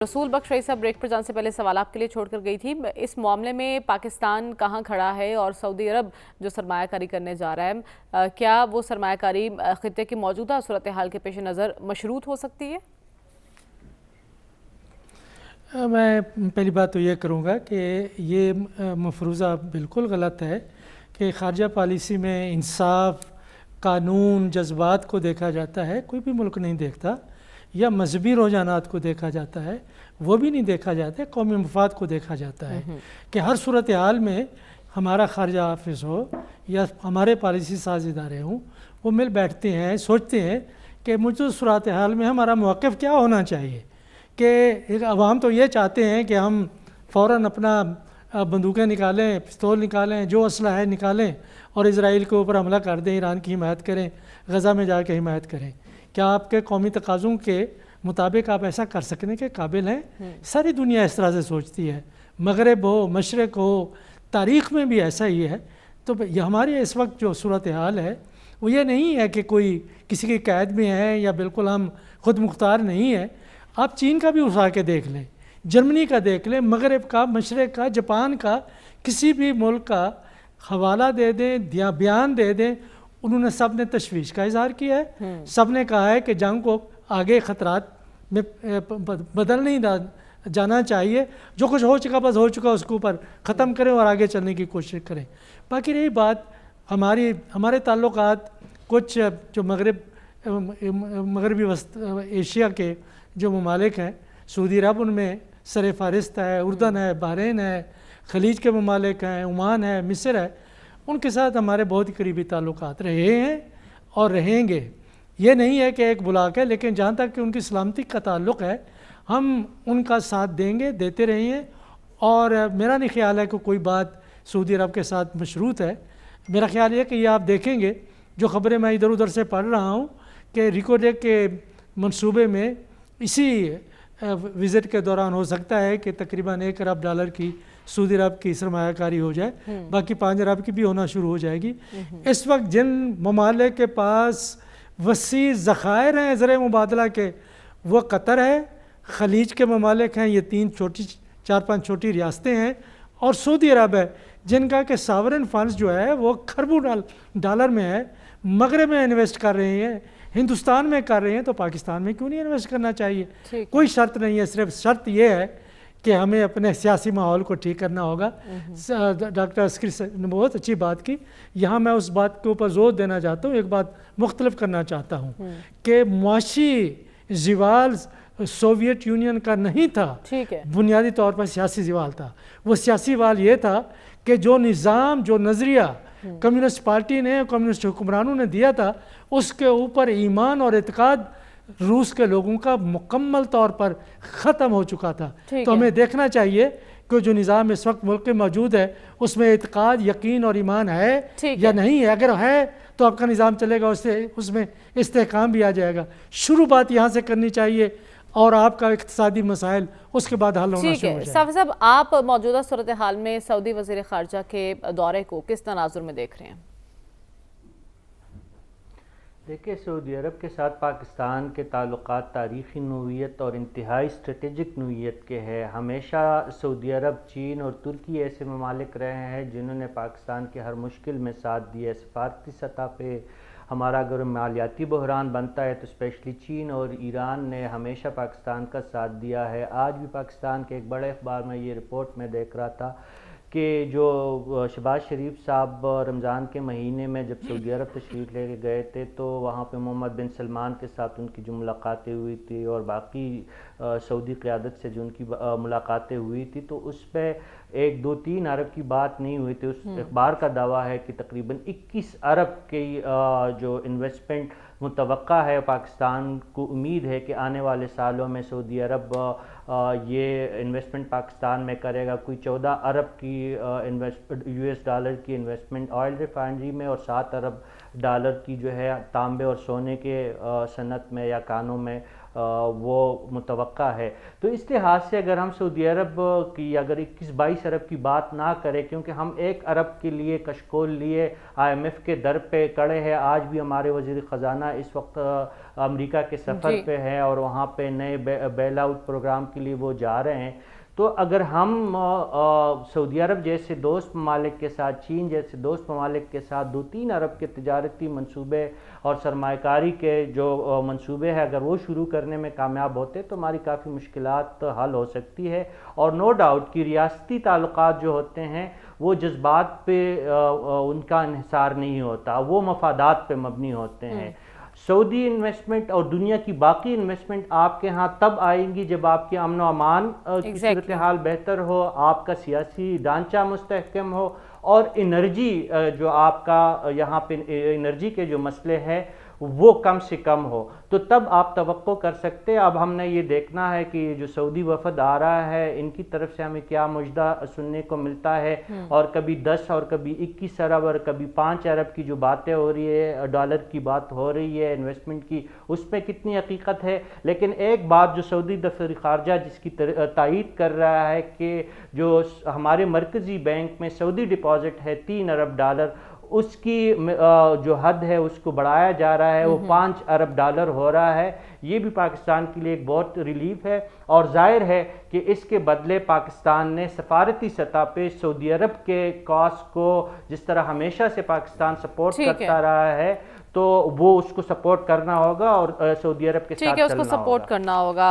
رسول بخش رئیس صاحب بریک پر جانے سے پہلے سوال آپ کے لیے چھوڑ کر گئی تھی. اس معاملے میں پاکستان کہاں کھڑا ہے اور سعودی عرب جو سرمایہ کاری کرنے جا رہا ہے کیا وہ سرمایہ کاری خطے کی موجودہ صورتحال کے پیش نظر مشروط ہو سکتی ہے؟ میں پہلی بات تو یہ کروں گا کہ یہ مفروضہ بالکل غلط ہے کہ خارجہ پالیسی میں انصاف، قانون، جذبات کو دیکھا جاتا ہے. کوئی بھی ملک نہیں دیکھتا. یا مذہبی رجحانات کو دیکھا جاتا ہے، وہ بھی نہیں دیکھا جاتا ہے. قومی مفاد کو دیکھا جاتا ہے کہ ہر صورتحال میں ہمارا خارجہ آفس ہو یا ہمارے پالیسی ساز ادارے ہوں، وہ مل بیٹھتے ہیں، سوچتے ہیں کہ موجودہ صورتحال میں ہمارا موقف کیا ہونا چاہیے. کہ عوام تو یہ چاہتے ہیں کہ ہم فوراً اپنا بندوقیں نکالیں، پستول نکالیں، جو اسلحہ ہے نکالیں اور اسرائیل کے اوپر حملہ کر دیں، ایران کی حمایت کریں، غزہ میں جا کے حمایت کریں. کیا آپ کے قومی تقاضوں کے مطابق آپ ایسا کر سکنے کے قابل ہیں؟ ساری دنیا اس طرح سے سوچتی ہے، مغرب ہو، مشرق ہو، تاریخ میں بھی ایسا ہی ہے. تو یہ ہماری اس وقت جو صورتحال ہے وہ یہ نہیں ہے کہ کوئی کسی کی قید میں ہے یا بالکل ہم خود مختار نہیں ہیں. آپ چین کا بھی اٹھا کے دیکھ لیں، جرمنی کا دیکھ لیں، مغرب کا، مشرق کا، جاپان کا، کسی بھی ملک کا حوالہ دے دیں یا بیان دے دیں، انہوں نے سب نے تشویش کا اظہار کیا ہے. سب نے کہا ہے کہ جنگ کو آگے خطرات میں بدل نہیں جانا چاہیے. جو کچھ ہو چکا بس ہو چکا، اس کے اوپر ختم کریں اور آگے چلنے کی کوشش کریں. باقی رہی بات ہمارے تعلقات کچھ جو مغربی وسط ایشیا کے جو ممالک ہیں، سعودی عرب ان میں سر فہرست ہے، اردن ہے، بحرین ہے، خلیج کے ممالک ہیں، عمان ہے، مصر ہے. ان کے ساتھ ہمارے بہت ہی قریبی تعلقات رہے ہیں اور رہیں گے. یہ نہیں ہے کہ ایک بلاک ہے، لیکن جہاں تک کہ ان کی سلامتی کا تعلق ہے ہم ان کا ساتھ دیں گے، دیتے رہیں گے. اور میرا نہیں خیال ہے کہ کوئی بات سعودی عرب کے ساتھ مشروط ہے. میرا خیال یہ کہ یہ آپ دیکھیں گے جو خبریں میں ادھر ادھر سے پڑھ رہا ہوں کہ ریکوڈیک کے منصوبے میں اسی وزٹ کے دوران ہو سکتا ہے کہ تقریباً $1 ارب کی سعودی عرب کی سرمایہ کاری ہو جائے، باقی 5 ارب کی بھی ہونا شروع ہو جائے گی. اس وقت جن ممالک کے پاس وسیع ذخائر ہیں زر مبادلہ کے، وہ قطر ہے، خلیج کے ممالک ہیں، یہ 4-5 چھوٹی ریاستیں ہیں، اور سعودی عرب ہے جن کا کہ ساورن فنڈز جو ہے وہ کھربوں ڈالر میں ہے، مغرب میں انویسٹ کر رہے ہیں، ہندوستان میں کر رہے ہیں. تو پاکستان میں کیوں نہیں انویسٹ کرنا چاہیے؟ کوئی شرط نہیں ہے، صرف شرط یہ ہے کہ ہمیں اپنے سیاسی ماحول کو ٹھیک کرنا ہوگا. ڈاکٹر عسکری نے بہت اچھی بات کی. یہاں میں اس بات کے اوپر زور دینا چاہتا ہوں، ایک بات مختلف کرنا چاہتا ہوں کہ معاشی زوال سوویت یونین کا نہیں تھا، بنیادی طور پر سیاسی زوال تھا. وہ سیاسی زوال یہ تھا کہ جو نظام، جو نظریہ کمیونسٹ پارٹی نے، کمیونسٹ حکمرانوں نے دیا تھا، اس کے اوپر ایمان اور اعتقاد روس کے لوگوں کا مکمل طور پر ختم ہو چکا تھا. تو ہمیں دیکھنا چاہیے کہ جو نظام اس وقت ملک میں موجود ہے اس میں اعتقاد، یقین اور ایمان ہے یا نہیں ہے. اگر ہے تو آپ کا نظام چلے گا، اس میں استحکام بھی آ جائے گا. شروع بات یہاں سے کرنی چاہیے اور آپ کا اقتصادی مسائل اس کے بعد حل ہونا شروع ہو جائے. صافی صاحب، آپ موجودہ صورتحال میں سعودی وزیر خارجہ کے دورے کو کس تناظر میں دیکھ رہے ہیں؟ دیکھیں، سعودی عرب کے ساتھ پاکستان کے تعلقات تاریخی نوعیت اور انتہائی اسٹریٹجک نوعیت کے ہیں. ہمیشہ سعودی عرب، چین اور ترکی ایسے ممالک رہے ہیں جنہوں نے پاکستان کے ہر مشکل میں ساتھ دیا ہے. سفارتی سطح پہ ہمارا اگر مالیاتی بحران بنتا ہے تو اسپیشلی چین اور ایران نے ہمیشہ پاکستان کا ساتھ دیا ہے. آج بھی پاکستان کے ایک بڑے اخبار میں یہ رپورٹ میں دیکھ رہا تھا کہ جو شہباز شریف صاحب رمضان کے مہینے میں جب سعودی عرب تشریف لے کے گئے تھے تو وہاں پہ محمد بن سلمان کے ساتھ ان کی جو ملاقاتیں ہوئی تھی اور باقی سعودی قیادت سے جو ان کی ملاقاتیں ہوئی تھی، تو اس پہ 1 2 3 ارب کی بات نہیں ہوئی تھی. اس اخبار کا دعویٰ ہے کہ تقریباً 21 ارب کی جو انویسٹمنٹ متوقع ہے. پاکستان کو امید ہے کہ آنے والے سالوں میں سعودی عرب یہ انویسٹمنٹ پاکستان میں کرے گا. کوئی 14 ارب کی $US کی انویسٹمنٹ آئل ریفائنری میں اور $7 ارب کی جو ہے تانبے اور سونے کے صنعت میں یا کانوں میں وہ متوقع ہے. تو اس لحاظ سے اگر ہم سعودی عرب کی اگر 21-22 ارب کی بات نہ کریں، کیونکہ ہم 1 ارب کے لیے کشکول لیے IMF کے در پہ کڑے ہیں. آج بھی ہمارے وزیر خزانہ اس وقت امریکہ کے سفر پہ ہیں اور وہاں پہ نئے بیل آؤٹ پروگرام کے لیے وہ جا رہے ہیں. تو اگر ہم سعودی عرب جیسے دوست ممالک کے ساتھ، چین جیسے دوست ممالک کے ساتھ 2-3 ارب کے تجارتی منصوبے اور سرمایہ کاری کے جو منصوبے ہیں اگر وہ شروع کرنے میں کامیاب ہوتے تو ہماری کافی مشکلات حل ہو سکتی ہے. اور نو ڈاؤٹ کہ ریاستی تعلقات جو ہوتے ہیں وہ جذبات پہ ان کا انحصار نہیں ہوتا، وہ مفادات پہ مبنی ہوتے ہیں. سعودی انویسٹمنٹ اور دنیا کی باقی انویسٹمنٹ آپ کے ہاں تب آئیں گی جب آپ کے امن و امان کی صورتحال بہتر ہو، آپ کا سیاسی ڈھانچہ مستحکم ہو اور انرجی جو آپ کا یہاں پہ انرجی کے جو مسئلے ہیں وہ کم سے کم ہو، تو تب آپ توقع کر سکتے. اب ہم نے یہ دیکھنا ہے کہ جو سعودی وفد آ رہا ہے ان کی طرف سے ہمیں کیا مژدہ سننے کو ملتا ہے، اور کبھی 10 اور کبھی 21 ارب اور کبھی 5 ارب کی جو باتیں ہو رہی ہے، ڈالر کی بات ہو رہی ہے انویسٹمنٹ کی، اس میں کتنی حقیقت ہے. لیکن ایک بات جو سعودی دفتر خارجہ جس کی تائید کر رہا ہے کہ جو ہمارے مرکزی بینک میں سعودی ڈپازٹ ہے 3 ارب ڈالر، اس کی جو حد ہے اس کو بڑھایا جا رہا ہے، وہ 5 ارب ڈالر ہو رہا ہے. یہ بھی پاکستان کے لیے ایک بہت ریلیف ہے، اور ظاہر ہے کہ اس کے بدلے پاکستان نے سفارتی سطح پہ سعودی عرب کے کاز کو جس طرح ہمیشہ سے پاکستان سپورٹ کرتا رہا ہے تو وہ اس کو سپورٹ کرنا ہوگا اور سعودی عرب کے ساتھ چلنا ہوگا. اس کو سپورٹ کرنا ہوگا.